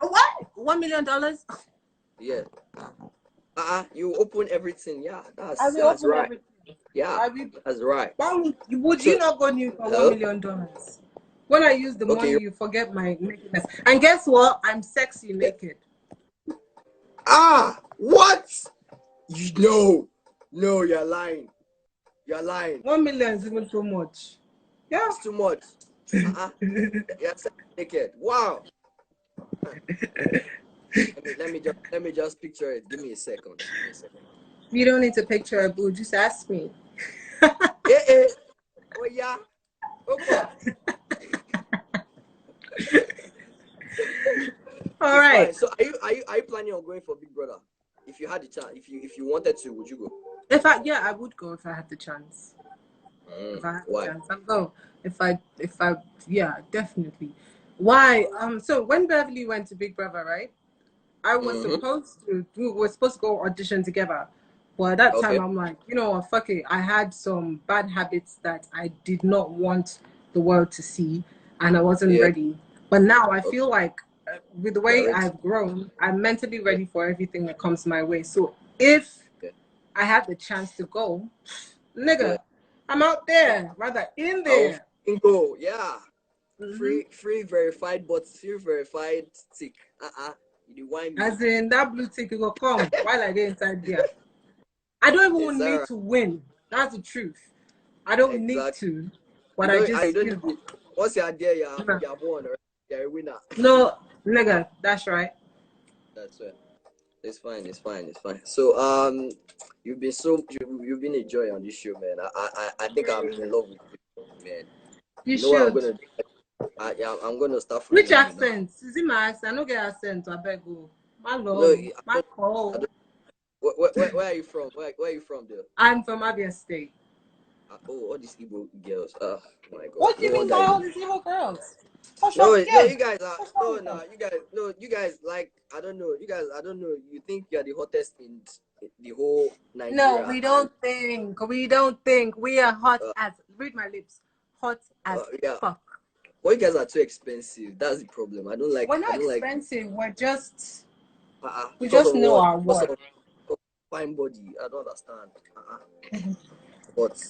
Speaker 2: What? $1 million?
Speaker 1: Yeah. You open everything. Yeah,
Speaker 2: I
Speaker 1: that's
Speaker 2: will
Speaker 1: that's
Speaker 2: open
Speaker 1: right.
Speaker 2: everything.
Speaker 1: Yeah,
Speaker 2: I will.
Speaker 1: that's right.
Speaker 2: Why would
Speaker 1: So
Speaker 2: you not go new for $1
Speaker 1: hello.
Speaker 2: million? When I use the
Speaker 1: Okay.
Speaker 2: money, you forget my nakedness. And guess what? I'm sexy
Speaker 1: Yeah.
Speaker 2: naked.
Speaker 1: What? You no, you're lying. You're lying.
Speaker 2: 1 million is even too much. Yeah.
Speaker 1: It's too much. You're naked. Wow. Let me just picture it. Give me a second.
Speaker 2: You don't need to picture a boo. Just ask me.
Speaker 1: Eh. Oh yeah. Okay.
Speaker 2: All
Speaker 1: It's
Speaker 2: right.
Speaker 1: fine. So are you planning on going for Big Brother? If you had the chance, if you wanted to, would you go?
Speaker 2: I would go if I had the chance. If I had the
Speaker 1: Why?
Speaker 2: chance, I'd go. Yeah, definitely. Why? So when Beverly went to Big Brother, right?
Speaker 1: Mm-hmm.
Speaker 2: We were supposed to go audition together. But at that
Speaker 1: Okay.
Speaker 2: time, I'm like, you know what, fuck it. I had some bad habits that I did not want the world to see, and I wasn't
Speaker 1: Yeah.
Speaker 2: ready. But now I
Speaker 1: Okay.
Speaker 2: feel like with the
Speaker 1: You're
Speaker 2: way
Speaker 1: ready.
Speaker 2: I've grown, I'm mentally
Speaker 1: Yeah.
Speaker 2: ready for everything that comes my way. So if
Speaker 1: Yeah.
Speaker 2: I had the chance to go,
Speaker 1: Yeah.
Speaker 2: nigga, I'm out there, rather in
Speaker 1: I will
Speaker 2: there.
Speaker 1: fucking go. Yeah.
Speaker 2: Hmm.
Speaker 1: Free verified, but still verified tick. You whine me.
Speaker 2: As in, that blue ticket will come while I get inside there. I don't
Speaker 1: It's
Speaker 2: even need
Speaker 1: alright.
Speaker 2: to win. That's the truth. I don't need
Speaker 1: Exactly.
Speaker 2: to,
Speaker 1: You
Speaker 2: but I
Speaker 1: don't. You
Speaker 2: just,
Speaker 1: don't need to. Once you're there,
Speaker 2: nah.
Speaker 1: you're born. Right? You're a winner.
Speaker 2: No, nigga, that's right.
Speaker 1: That's it. It's fine. It's fine. It's fine. So you've been a joy on this show, man. I think I'm in love with you, man.
Speaker 2: You
Speaker 1: You know what I'm
Speaker 2: should.
Speaker 1: gonna do? Yeah, I'm gonna start
Speaker 2: Which
Speaker 1: following you now.
Speaker 2: accent? Is it my accent? I don't get accent. I beg you. My
Speaker 1: No,
Speaker 2: love, my
Speaker 1: I
Speaker 2: call.
Speaker 1: don't. Where are you from? Where are you from, there?
Speaker 2: I'm from Abia State.
Speaker 1: All these Igbo girls. Oh my God.
Speaker 2: What do
Speaker 1: No
Speaker 2: you mean
Speaker 1: wonder
Speaker 2: by
Speaker 1: you.
Speaker 2: all these evil girls? What's wrong?
Speaker 1: No, no,
Speaker 2: Yeah.
Speaker 1: you guys are
Speaker 2: What's wrong
Speaker 1: no,
Speaker 2: with them?
Speaker 1: no, you guys, no, you guys like I don't know, you guys, I don't know. You think you're the hottest in the whole
Speaker 2: No,
Speaker 1: Nigeria,
Speaker 2: we
Speaker 1: and
Speaker 2: don't think. We don't think. We are hot as, read my lips, hot as
Speaker 1: yeah,
Speaker 2: fuck.
Speaker 1: well, you guys are too expensive. That's the problem.
Speaker 2: We're
Speaker 1: I
Speaker 2: not
Speaker 1: don't like
Speaker 2: expensive. We
Speaker 1: because
Speaker 2: just
Speaker 1: of
Speaker 2: know
Speaker 1: what?
Speaker 2: our
Speaker 1: Because
Speaker 2: worth.
Speaker 1: of fine body. I don't understand. What?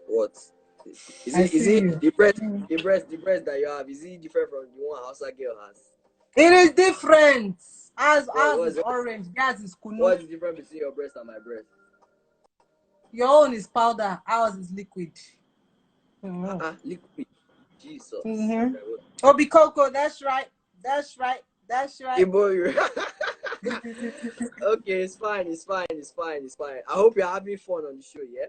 Speaker 1: What?
Speaker 2: I
Speaker 1: Is
Speaker 2: see
Speaker 1: it
Speaker 2: you.
Speaker 1: the breast that you have? Is it different from the one outside girl has?
Speaker 2: It is different.
Speaker 1: What
Speaker 2: Ours
Speaker 1: was
Speaker 2: is orange. Theirs is kunu.
Speaker 1: What's the difference between your breast and my breast?
Speaker 2: Your own is powder. Ours is liquid. Mm-hmm.
Speaker 1: Liquid. Jesus.
Speaker 2: Mm-hmm. Obi Coco, that's right. That's right. That's right.
Speaker 1: Ibo, okay, it's fine. It's fine. It's fine. It's fine. I hope you're having fun on the show. Yeah.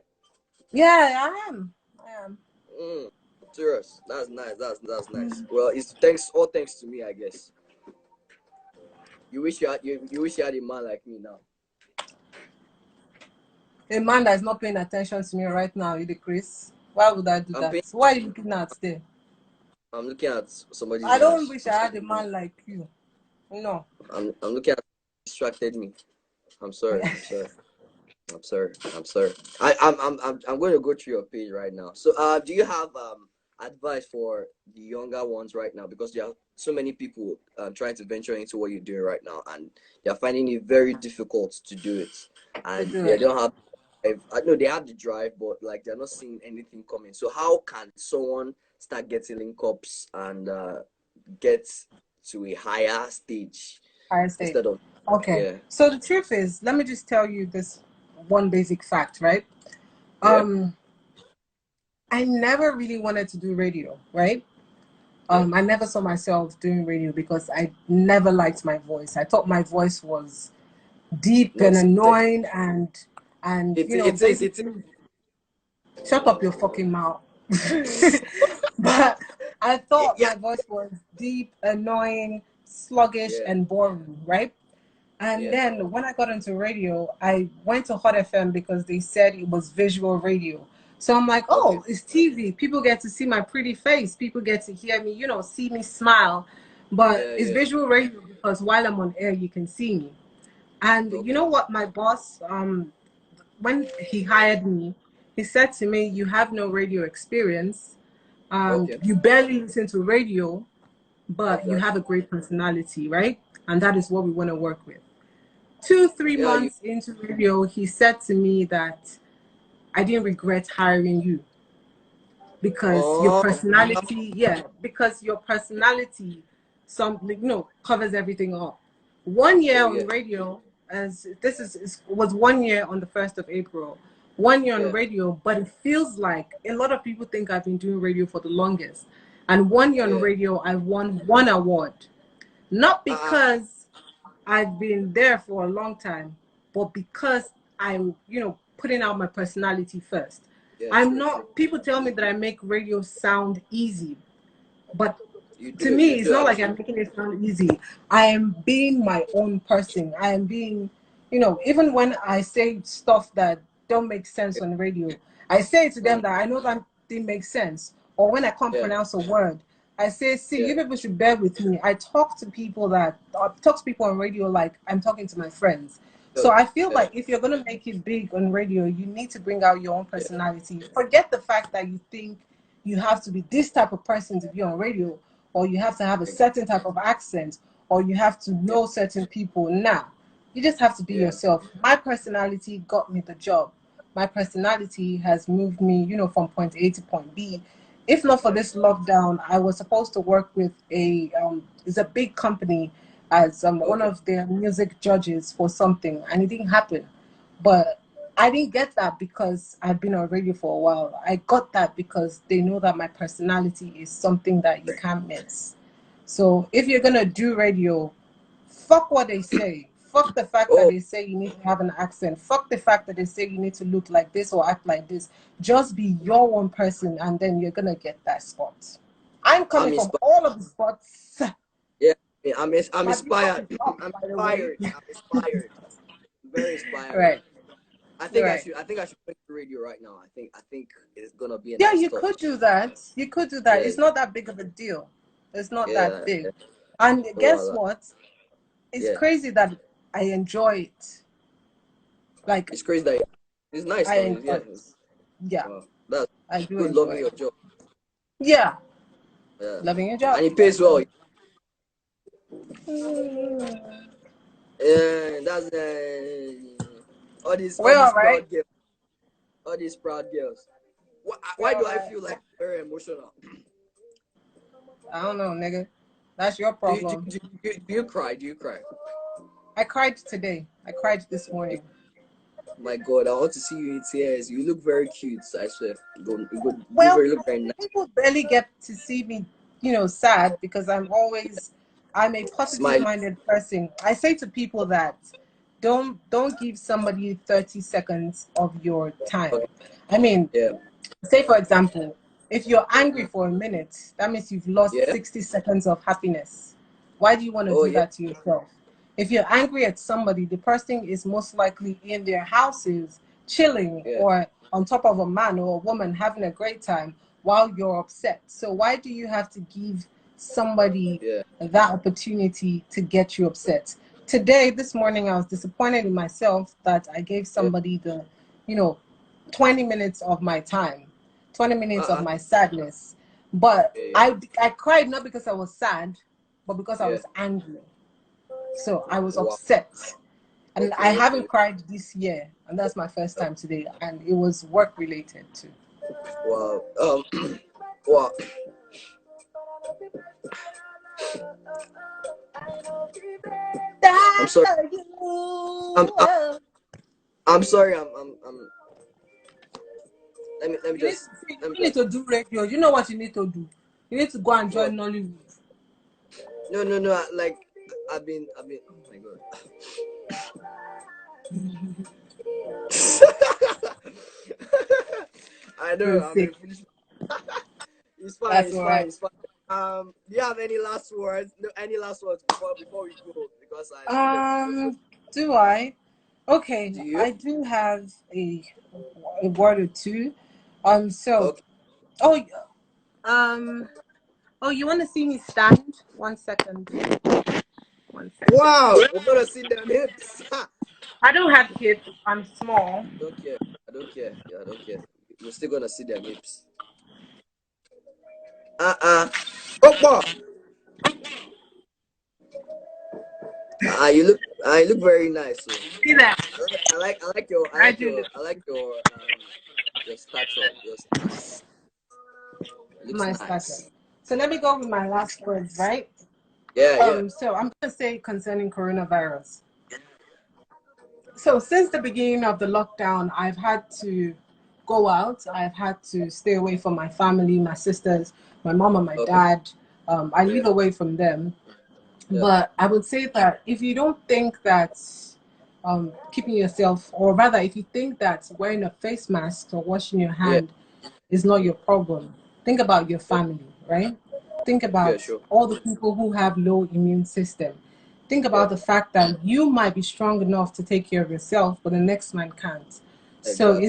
Speaker 2: Yeah, I am. I am.
Speaker 1: Mm, serious. That's nice. That's nice. Well, it's all thanks to me, I guess. You wish you had a man like me now.
Speaker 2: A man that is not paying attention to me right now, you the Chris. Why would I do
Speaker 1: I'm
Speaker 2: that?
Speaker 1: paying.
Speaker 2: Why are you looking at there?
Speaker 1: I'm looking at somebody's
Speaker 2: I don't
Speaker 1: ass.
Speaker 2: wish I had a man like you. No.
Speaker 1: I'm looking at distracted me. I'm sorry. I'm sorry. I'm sorry. I'm sorry. I'm going to go through your page right now. So, do you have advice for the younger ones right now? Because there are so many people trying to venture into what you're doing right now, and they're finding it very difficult to do it,
Speaker 2: To
Speaker 1: and
Speaker 2: do
Speaker 1: they
Speaker 2: it.
Speaker 1: don't have. I know they have the drive, but like they're not seeing anything coming. So, how can someone start getting link ups and get to a higher stage
Speaker 2: I say.
Speaker 1: instead of
Speaker 2: Okay.
Speaker 1: yeah,
Speaker 2: So the truth is, let me just tell you this one basic fact, right?
Speaker 1: yeah,
Speaker 2: I never really wanted to do radio, right?
Speaker 1: yeah?
Speaker 2: I never saw myself doing radio because I never liked my voice. I thought my voice was deep
Speaker 1: Not
Speaker 2: and
Speaker 1: sex.
Speaker 2: annoying and
Speaker 1: It is. It is.
Speaker 2: basically shut up your fucking mouth. But I thought
Speaker 1: Yeah,
Speaker 2: my voice was deep, annoying, sluggish,
Speaker 1: yeah,
Speaker 2: and boring, right? And
Speaker 1: yeah.
Speaker 2: then when I got into radio, I went to Hot FM because they said it was visual radio. So I'm like,
Speaker 1: Okay.
Speaker 2: oh, it's TV. People get to see my pretty face. People get to hear me, see me smile. But
Speaker 1: Yeah,
Speaker 2: it's
Speaker 1: yeah.
Speaker 2: visual radio because while I'm on air, you can see me. And you
Speaker 1: Okay.
Speaker 2: know what? My boss, when he hired me, He said to me, "You have no radio experience.
Speaker 1: Okay.
Speaker 2: You barely listen to radio, but you
Speaker 1: Okay.
Speaker 2: have a great personality, right? And that is what we want to work with." 2-3
Speaker 1: Yeah. You.
Speaker 2: months into radio, he said to me that I didn't regret hiring you because your
Speaker 1: Oh.
Speaker 2: personality, yeah, because your personality, covers everything up. 1 year
Speaker 1: Okay.
Speaker 2: on
Speaker 1: Yeah.
Speaker 2: radio, as this was 1 year on the 1st of April. 1 year on
Speaker 1: Yeah.
Speaker 2: radio, but it feels like a lot of people think I've been doing radio for the longest. And 1 year on
Speaker 1: Yeah.
Speaker 2: radio, I won one award. Not
Speaker 1: Uh.
Speaker 2: because I've been there for a long time, but because I'm, putting out my personality first.
Speaker 1: Yeah.
Speaker 2: I'm
Speaker 1: True. True.
Speaker 2: not, people tell me that I make radio sound easy, but
Speaker 1: You
Speaker 2: to
Speaker 1: do.
Speaker 2: me,
Speaker 1: You
Speaker 2: it's
Speaker 1: do
Speaker 2: not like
Speaker 1: actually.
Speaker 2: I'm making it sound easy. I am being my own person. I am being, even when I say stuff that don't make sense on the radio, I say to them that I know that didn't make sense. Or when I can't
Speaker 1: Yeah.
Speaker 2: pronounce a word, I say, see,
Speaker 1: Yeah.
Speaker 2: you people should bear with me. I talk to people on radio like I'm talking to my friends. So I feel
Speaker 1: Yeah.
Speaker 2: like if you're going to make it big on radio, you need to bring out your own
Speaker 1: Yeah.
Speaker 2: personality. Forget the fact that you think you have to be this type of person to be on radio, or you have to have a certain type of accent, or you have to
Speaker 1: Yeah.
Speaker 2: know certain people. Nah, you just have to be
Speaker 1: Yeah.
Speaker 2: yourself. My personality got me the job. My personality has moved me, from point A to point B. If not for
Speaker 1: Yeah.
Speaker 2: this lockdown, I was supposed to work with it's a big company as one
Speaker 1: Okay.
Speaker 2: of their music judges for something, and it didn't happen. But I didn't get that because I've been on radio for a while. I got that because they know that my personality is something that you can't miss. So if you're gonna do radio, fuck what they say. Fuck the fact that
Speaker 1: Oh.
Speaker 2: they say you need to have an accent. Fuck the fact that they say you need to look like this or act like this. Just be your own person, and then you're gonna get that spot. I'm
Speaker 1: I'm
Speaker 2: coming from
Speaker 1: inspired.
Speaker 2: all of the spots.
Speaker 1: Yeah. I'm
Speaker 2: My blog is
Speaker 1: inspired.
Speaker 2: up,
Speaker 1: I'm
Speaker 2: by the way.
Speaker 1: inspired. I'm inspired. Very inspiring.
Speaker 2: Right, right.
Speaker 1: I think I should make the radio right now. I think it's gonna be a
Speaker 2: Yeah,
Speaker 1: nice
Speaker 2: you
Speaker 1: touch.
Speaker 2: could do that. You could do that.
Speaker 1: Yeah.
Speaker 2: It's not that big of a deal. It's not that
Speaker 1: Yeah.
Speaker 2: big. And
Speaker 1: No,
Speaker 2: guess what? It's
Speaker 1: yeah.
Speaker 2: crazy that I enjoy it. Like,
Speaker 1: It's crazy that it's nice
Speaker 2: I
Speaker 1: though.
Speaker 2: enjoy
Speaker 1: Yeah.
Speaker 2: it. Yeah,
Speaker 1: Wow. That's
Speaker 2: I do
Speaker 1: good
Speaker 2: enjoy
Speaker 1: loving your
Speaker 2: it.
Speaker 1: job.
Speaker 2: Yeah,
Speaker 1: Yeah.
Speaker 2: loving your job.
Speaker 1: And it pays well.
Speaker 2: Mm.
Speaker 1: Yeah, that's all
Speaker 2: We're all
Speaker 1: these
Speaker 2: right.
Speaker 1: proud girls. All these proud girls.
Speaker 2: We're
Speaker 1: Why
Speaker 2: all
Speaker 1: do I
Speaker 2: right.
Speaker 1: feel like very emotional?
Speaker 2: I don't know, nigga. That's your problem.
Speaker 1: Do you cry? Do you cry?
Speaker 2: I cried today. I cried this morning.
Speaker 1: My God, I want to see you in tears. You look very cute. I swear.
Speaker 2: Well,
Speaker 1: You look very nice.
Speaker 2: people barely get to see me, sad because I'm a
Speaker 1: Smile.
Speaker 2: positive-minded person. I say to people that don't give somebody 30 seconds of your time.
Speaker 1: Okay.
Speaker 2: I mean,
Speaker 1: Yeah.
Speaker 2: say for example, if you're angry for a minute, that means you've lost
Speaker 1: Yeah.
Speaker 2: 60 seconds of happiness. Why do you want to
Speaker 1: Oh
Speaker 2: do
Speaker 1: yeah.
Speaker 2: that to yourself? If you're angry at somebody, the person is most likely in their houses chilling
Speaker 1: Yeah.
Speaker 2: or on top of a man or a woman having a great time while you're upset. So why do you have to give somebody
Speaker 1: Yeah.
Speaker 2: that opportunity to get you upset? Today, this morning, I was disappointed in myself that I gave
Speaker 1: Yeah.
Speaker 2: somebody the, 20 minutes of my time, 20 minutes of
Speaker 1: Uh-uh.
Speaker 2: my sadness. But
Speaker 1: Yeah.
Speaker 2: I cried not because I was sad, but because I
Speaker 1: Yeah.
Speaker 2: was angry. So I was
Speaker 1: Wow.
Speaker 2: upset. And I
Speaker 1: Okay.
Speaker 2: haven't cried this year. And that's my first time today. And it was work related too.
Speaker 1: Wow. Wow. I'm sorry. I'm sorry. Let me just
Speaker 2: You need to do radio. You know what you need to do? You need to go and join Nollywood.
Speaker 1: No. Like I've been. Oh my God. I know. I mean, it's fine.
Speaker 2: That's
Speaker 1: It's
Speaker 2: all
Speaker 1: fine.
Speaker 2: right.
Speaker 1: It's fine. Do you have any last words? No, any last words before we go? Because
Speaker 2: Do I? Okay,
Speaker 1: do you?
Speaker 2: I do have a word or two. So,
Speaker 1: Okay.
Speaker 2: oh, you want to see me stand? 1 second. 1 second.
Speaker 1: Wow, we're gonna see them hips.
Speaker 2: I don't have hips. I'm small.
Speaker 1: Don't care. I don't care. Yeah, I don't care. you're still gonna see their lips. Opa! You look very nice. So.
Speaker 2: See that?
Speaker 1: I like your stature. Your stature. Looks
Speaker 2: My stature.
Speaker 1: nice.
Speaker 2: So let me go with my last words, right?
Speaker 1: Yeah.
Speaker 2: So I'm gonna say concerning coronavirus. So since the beginning of the lockdown, I've had to go out. I've had to stay away from my family, my sisters, my mom and my
Speaker 1: Okay.
Speaker 2: dad. I live away from them.
Speaker 1: Yeah.
Speaker 2: But I would say that if you don't think that keeping yourself, or rather, if you think that wearing a face mask or washing your
Speaker 1: Yeah.
Speaker 2: hand is not your problem, think about your
Speaker 1: Yeah.
Speaker 2: family, right? Think
Speaker 1: Yeah.
Speaker 2: about
Speaker 1: Sure.
Speaker 2: all the people who have low immune system. Think
Speaker 1: Yeah.
Speaker 2: about the fact that you might be strong enough to take care of yourself, but the next man can't. So
Speaker 1: Exactly.